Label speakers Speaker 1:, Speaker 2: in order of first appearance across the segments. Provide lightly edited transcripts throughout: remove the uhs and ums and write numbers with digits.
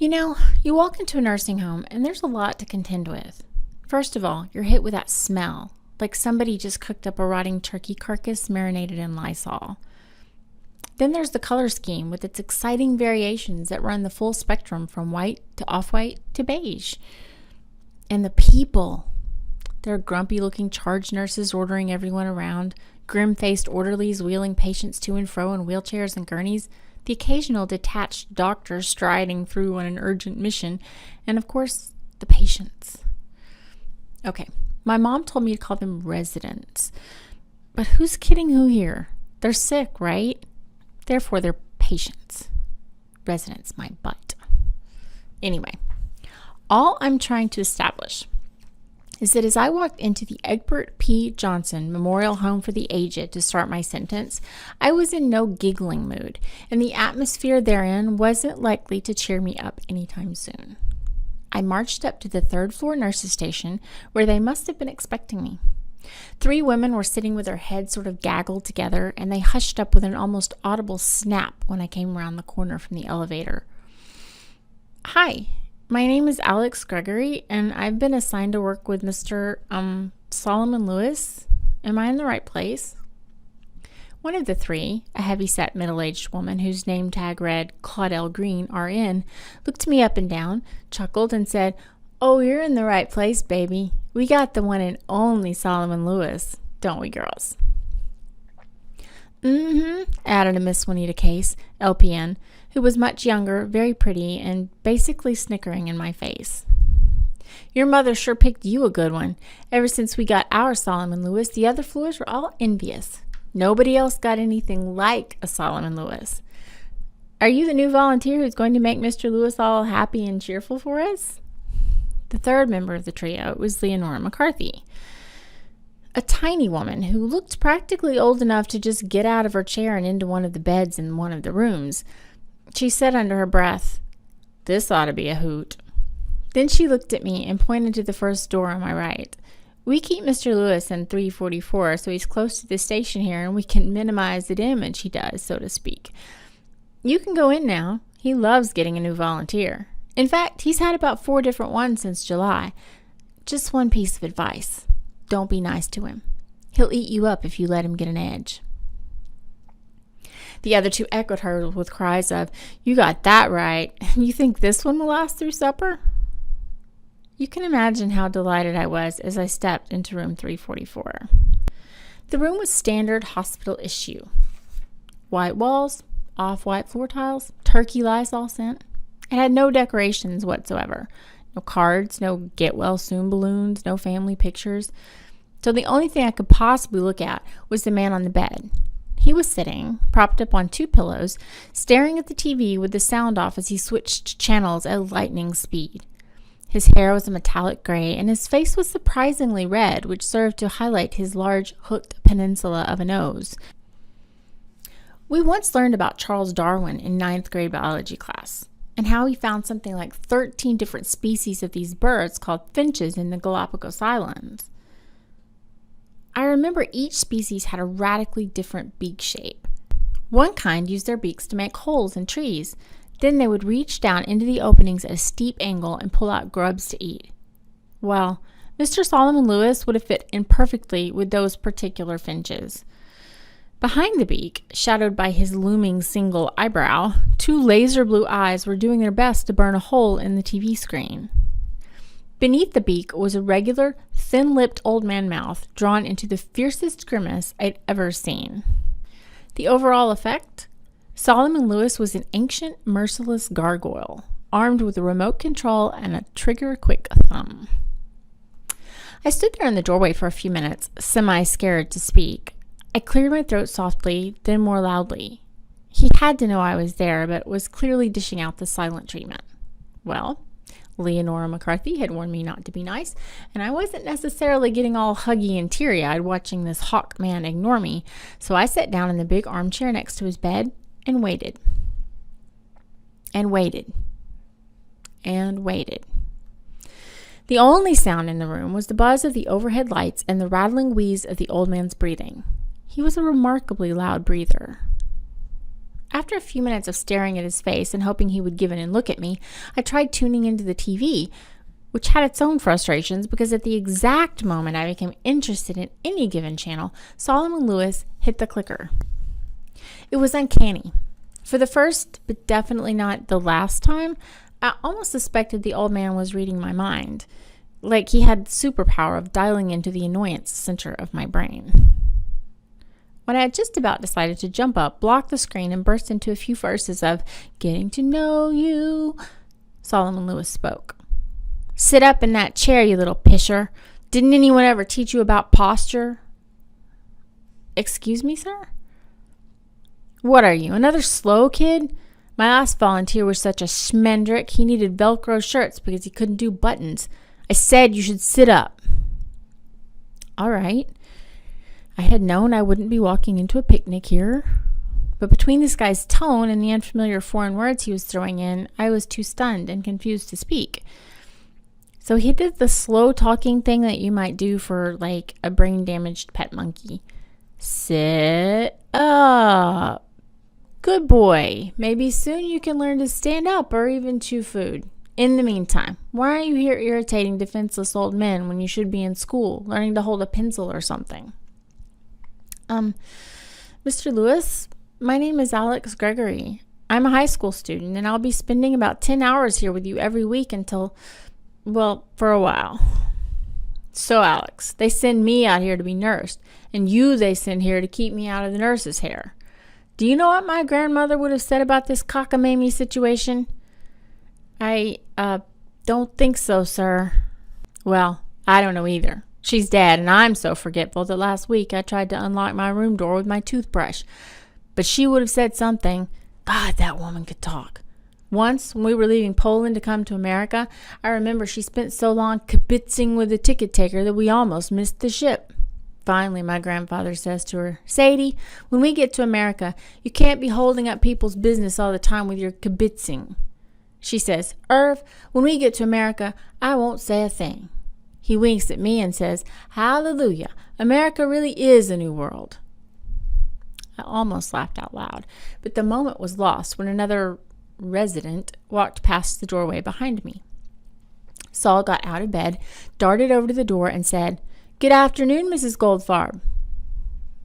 Speaker 1: You walk into a nursing home and there's a lot to contend with. First of all, you're hit with that smell, like somebody just cooked up a rotting turkey carcass marinated in Lysol. Then there's the color scheme with its exciting variations that run the full spectrum from white to off-white to beige. And the people. There are grumpy-looking charge nurses ordering everyone around, grim-faced orderlies wheeling patients to and fro in wheelchairs and gurneys, the occasional detached doctor striding through on an urgent mission, and of course, the patients. Okay, my mom told me to call them residents. But who's kidding who here? They're sick, right? Therefore, they're patients. Residents, my butt. Anyway, all I'm trying to establish is that as I walked into the Egbert P. Johnson Memorial Home for the Aged to start my sentence, I was in no giggling mood, and the atmosphere therein wasn't likely to cheer me up anytime soon. I marched up to the third-floor nurses' station, where they must have been expecting me. 3 women were sitting with their heads sort of gaggled together, and they hushed up with an almost audible snap when I came around the corner from the elevator. "Hi. My name is Alex Gregory, and I've been assigned to work with Mr. Solomon Lewis. Am I in the right place?" One of the 3, a heavy-set middle-aged woman whose name tag read Claudel Green, RN, looked me up and down, chuckled, and said, "Oh, you're in the right place, baby. We got the one and only Solomon Lewis, don't we, girls?" "Mm-hmm," added a Miss Juanita Case, LPN, who was much younger, very pretty, and basically snickering in my face. "Your mother sure picked you a good one. Ever since we got our Solomon Lewis, the other floors were all envious. Nobody else got anything like a Solomon Lewis. Are you the new volunteer who's going to make Mr. Lewis all happy and cheerful for us?" The third member of the trio was Leonora McCarthy, a tiny woman who looked practically old enough to just get out of her chair and into one of the beds in one of the rooms. She said under her breath, "This ought to be a hoot." Then she looked at me and pointed to the first door on my right. "We keep Mr. Lewis in 344, so he's close to the station here, and we can minimize the damage he does, so to speak. You can go in now. He loves getting a new volunteer. In fact, he's had about 4 different ones since July. Just one piece of advice. Don't be nice to him. He'll eat you up if you let him get an edge." The other 2 echoed her with cries of, "You got that right. You think this one will last through supper?" You can imagine how delighted I was as I stepped into room 344. The room was standard hospital issue. White walls, off-white floor tiles, turkey Lysol scent. It had no decorations whatsoever. No cards, no get-well-soon balloons, no family pictures. So the only thing I could possibly look at was the man on the bed. He was sitting, propped up on 2 pillows, staring at the TV with the sound off as he switched channels at lightning speed. His hair was a metallic gray, and his face was surprisingly red, which served to highlight his large, hooked peninsula of a nose. We once learned about Charles Darwin in 9th grade biology class, and how he found something like 13 different species of these birds called finches in the Galapagos Islands. I remember each species had a radically different beak shape. One kind used their beaks to make holes in trees. Then they would reach down into the openings at a steep angle and pull out grubs to eat. Well, Mr. Solomon Lewis would have fit in perfectly with those particular finches. Behind the beak, shadowed by his looming single eyebrow, 2 laser blue eyes were doing their best to burn a hole in the TV screen. Beneath the beak was a regular, thin-lipped old man mouth drawn into the fiercest grimace I'd ever seen. The overall effect? Solomon Lewis was an ancient, merciless gargoyle, armed with a remote control and a trigger-quick thumb. I stood there in the doorway for a few minutes, semi-scared to speak. I cleared my throat softly, then more loudly. He had to know I was there, but was clearly dishing out the silent treatment. Well, Leonora McCarthy had warned me not to be nice, and I wasn't necessarily getting all huggy and teary-eyed watching this hawk man ignore me, so I sat down in the big armchair next to his bed and waited. And waited. And waited. The only sound in the room was the buzz of the overhead lights and the rattling wheeze of the old man's breathing. He was a remarkably loud breather. After a few minutes of staring at his face and hoping he would give in and look at me, I tried tuning into the TV, which had its own frustrations because at the exact moment I became interested in any given channel, Solomon Lewis hit the clicker. It was uncanny. For the first, but definitely not the last time, I almost suspected the old man was reading my mind, like he had the superpower of dialing into the annoyance center of my brain. When I had just about decided to jump up, block the screen, and burst into a few verses of Getting to Know You, Solomon Lewis spoke. Sit up in that chair, you little pisher. Didn't anyone ever teach you about posture? Excuse me, sir? What are you, another slow kid? My last volunteer was such a schmendrick, he needed Velcro shirts because he couldn't do buttons. I said you should sit up. All right. I had known I wouldn't be walking into a picnic here, but between this guy's tone and the unfamiliar foreign words he was throwing in, I was too stunned and confused to speak. So he did the slow talking thing that you might do for, like, a brain-damaged pet monkey. Sit up. Good boy. Maybe soon you can learn to stand up or even chew food. In the meantime, why aren't you here irritating defenseless old men when you should be in school, learning to hold a pencil or something? Mr. Lewis, my name is Alex Gregory. I'm a high school student, and I'll be spending about 10 hours here with you every week until, well, for a while. So, Alex, they send me out here to be nursed, and you they send here to keep me out of the nurse's hair. Do you know what my grandmother would have said about this cockamamie situation? I don't think so, sir. Well, I don't know either. She's dead, and I'm so forgetful that last week I tried to unlock my room door with my toothbrush. But she would have said something. God, that woman could talk. Once, when we were leaving Poland to come to America, I remember she spent so long kibitzing with the ticket taker that we almost missed the ship. Finally, my grandfather says to her, Sadie, when we get to America, you can't be holding up people's business all the time with your kibitzing. She says, Irv, when we get to America, I won't say a thing. He winks at me and says, Hallelujah, America really is a new world. I almost laughed out loud, but the moment was lost when another resident walked past the doorway behind me. Saul got out of bed, darted over to the door, and said, Good afternoon, Mrs. Goldfarb.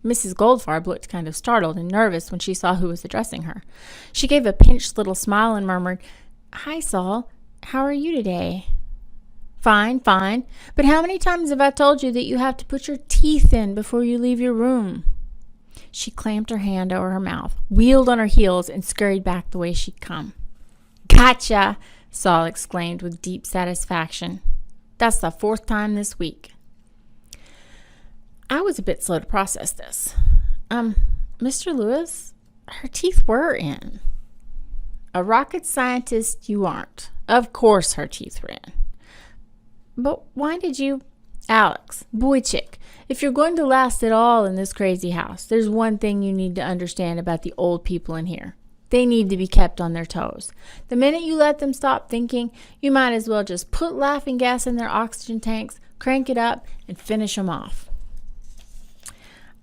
Speaker 1: Mrs. Goldfarb looked kind of startled and nervous when she saw who was addressing her. She gave a pinched little smile and murmured, Hi, Saul. How are you today? Fine. But how many times have I told you that you have to put your teeth in before you leave your room? She clamped her hand over her mouth, wheeled on her heels, and scurried back the way she'd come. Gotcha, Saul exclaimed with deep satisfaction. That's the 4th time this week. I was a bit slow to process this. Mr. Lewis, her teeth were in. A rocket scientist you aren't. Of course her teeth were in. But why did you... Alex, boy chick, if you're going to last at all in this crazy house, there's one thing you need to understand about the old people in here. They need to be kept on their toes. The minute you let them stop thinking, you might as well just put laughing gas in their oxygen tanks, crank it up, and finish them off.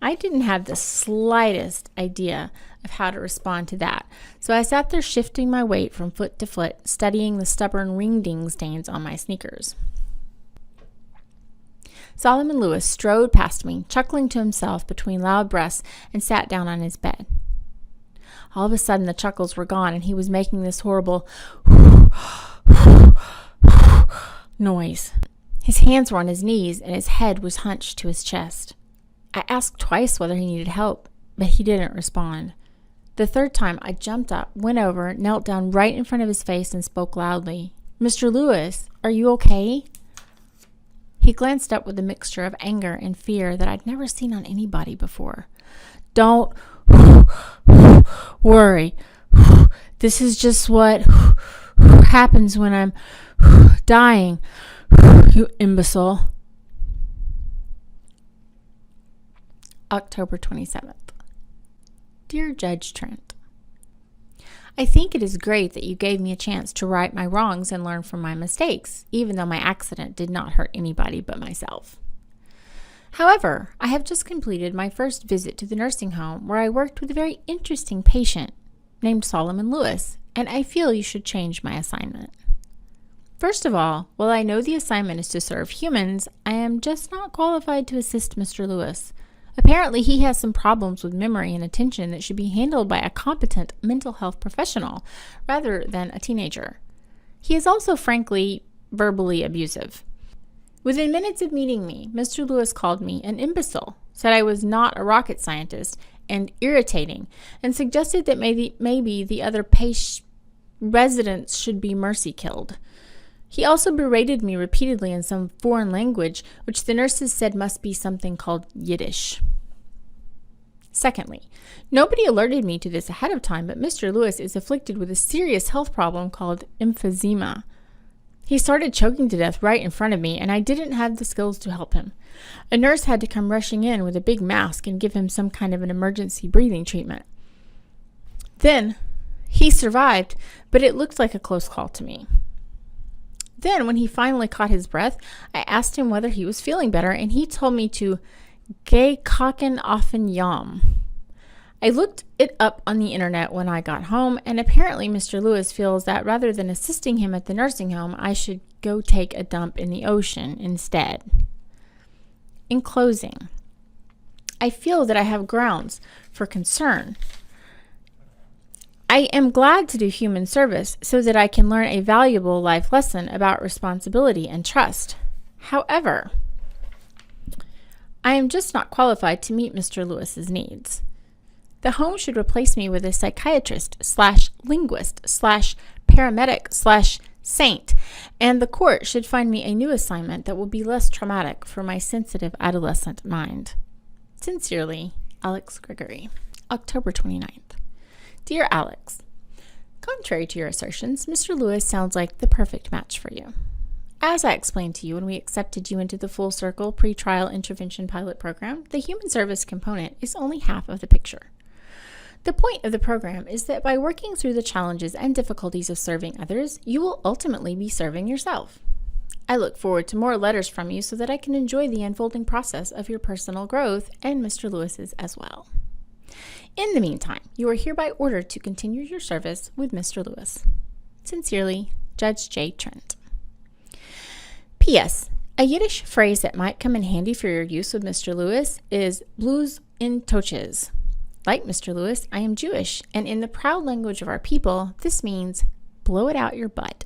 Speaker 1: I didn't have the slightest idea of how to respond to that, so I sat there shifting my weight from foot to foot, studying the stubborn ring-ding stains on my sneakers. Solomon Lewis strode past me, chuckling to himself between loud breaths, and sat down on his bed. All of a sudden, the chuckles were gone, and he was making this horrible noise. His hands were on his knees, and his head was hunched to his chest. I asked twice whether he needed help, but he didn't respond. The 3rd time, I jumped up, went over, knelt down right in front of his face, and spoke loudly. Mr. Lewis, are you okay? He glanced up with a mixture of anger and fear that I'd never seen on anybody before. Don't worry. This is just what happens when I'm dying, you imbecile. October 27th. Dear Judge Trent, I think it is great that you gave me a chance to right my wrongs and learn from my mistakes, even though my accident did not hurt anybody but myself. However, I have just completed my first visit to the nursing home where I worked with a very interesting patient named Solomon Lewis, and I feel you should change my assignment. First of all, while I know the assignment is to serve humans, I am just not qualified to assist Mr. Lewis. Apparently, he has some problems with memory and attention that should be handled by a competent mental health professional rather than a teenager. He is also, frankly, verbally abusive. Within minutes of meeting me, Mr. Lewis called me an imbecile, said I was not a rocket scientist, and irritating, and suggested that maybe the other residents should be mercy killed. He also berated me repeatedly in some foreign language, which the nurses said must be something called Yiddish. Secondly, nobody alerted me to this ahead of time, but Mr. Lewis is afflicted with a serious health problem called emphysema. He started choking to death right in front of me, and I didn't have the skills to help him. A nurse had to come rushing in with a big mask and give him some kind of an emergency breathing treatment. Then, he survived, but it looked like a close call to me. Then, when he finally caught his breath, I asked him whether he was feeling better, and he told me to "gay kaken offen yam." I looked it up on the internet when I got home, and apparently Mr. Lewis feels that rather than assisting him at the nursing home, I should go take a dump in the ocean instead. In closing, I feel that I have grounds for concern. I am glad to do human service so that I can learn a valuable life lesson about responsibility and trust. However, I am just not qualified to meet Mr. Lewis's needs. The home should replace me with a psychiatrist/linguist/paramedic/saint, and the court should find me a new assignment that will be less traumatic for my sensitive adolescent mind. Sincerely, Alex Gregory. October 29th. Dear Alex, contrary to your assertions, Mr. Lewis sounds like the perfect match for you. As I explained to you when we accepted you into the Full Circle Pretrial Intervention Pilot Program, the human service component is only half of the picture. The point of the program is that by working through the challenges and difficulties of serving others, you will ultimately be serving yourself. I look forward to more letters from you so that I can enjoy the unfolding process of your personal growth and Mr. Lewis's as well. In the meantime, you are hereby ordered to continue your service with Mr. Lewis. Sincerely, Judge J. Trent. P.S. A Yiddish phrase that might come in handy for your use with Mr. Lewis is "bluz in toches." Like Mr. Lewis, I am Jewish, and in the proud language of our people, this means blow it out your butt.